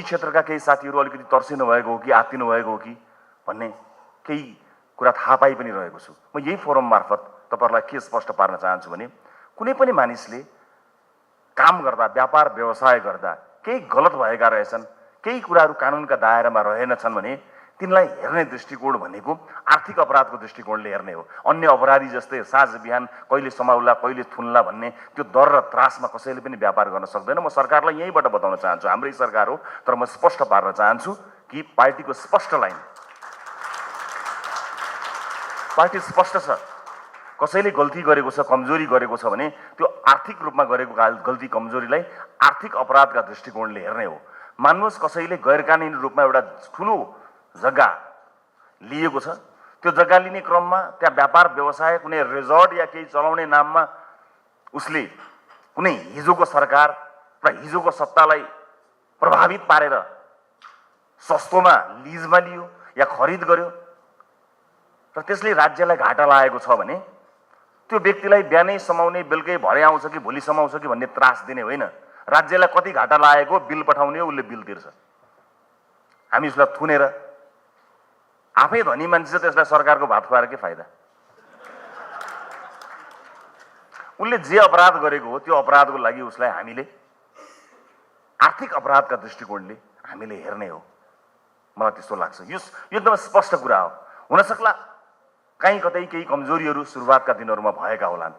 क्षेत्रका केही साथीहरू अलिकति तर्सिनु भएको हो कि आत्तिनु भएको हो कि भन्ने केही कुरा थाहा पाइ पनि रहेको छु। म यही फोरम मार्फत तपाईहरुलाई के स्पष्ट पार्न चाहन्छु भने कुनै पनि मानिसले काम गर्दा, व्यापार व्यवसाय गर्दा केही गलत भएका रहेछन्, केही कुराहरू कानुनका दायरामा रहेनछन् भने तिनलाई हेर्ने दृष्टिकोण भनेको आर्थिक अपराधको दृष्टिकोणले हेर्ने हो। अन्य अपराधी जस्तै साँझ बिहान कहिले समाउला कहिले थुन्ला भन्ने त्यो डर र त्रासमा कसैले पनि व्यापार गर्न सक्दैन। म सरकारलाई यहीँबाट बताउन चाहन्छु, हाम्रै सरकार हो, तर म स्पष्ट पार्न चाहन्छु कि पार्टीको स्पष्ट लाइन, पार्टी स्पष्ट छ। कसैले गल्ती गरेको छ, कमजोरी गरेको छ भने त्यो आर्थिक रूपमा गरेको गल्ती कमजोरीलाई आर्थिक अपराधका दृष्टिकोणले हेर्ने हो। मान्नुहोस् कसैले गैरकानुनी रूपमा एउटा ठुलो जग्गा लिएको छ, त्यो जग्गा लिने क्रममा त्यहाँ व्यापार व्यवसाय कुनै रिजोर्ट या केही चलाउने नाममा उसले कुनै हिजोको सरकार र हिजोको सत्तालाई प्रभावित पारेर सस्तोमा लिजमा लियो या खरिद गर्यो र त्यसले राज्यलाई घाटा लागेको छ भने त्यो व्यक्तिलाई बिहानै समाउने बेलुकै भरे आउँछ कि भोलि समाउँछ कि भन्ने त्रास दिने होइन। राज्यलाई कति घाटा लागेको बिल पठाउने हो, उसले बिल तिर्छ। हामी उसलाई थुनेर आफै धनी मान्छे छ त्यसलाई सरकारको भात खुवाएर के फाइदा? उसले जे अपराध गरेको हो त्यो अपराधको लागि उसलाई हामीले आर्थिक अपराधका दृष्टिकोणले हामीले हेर्ने हो। मलाई त्यस्तो लाग्छ। यो एकदम स्पष्ट कुरा हो। हुन सक्ला कहीँ कतै केही कमजोरीहरू सुरुवातका दिनहरूमा भएका होलान्,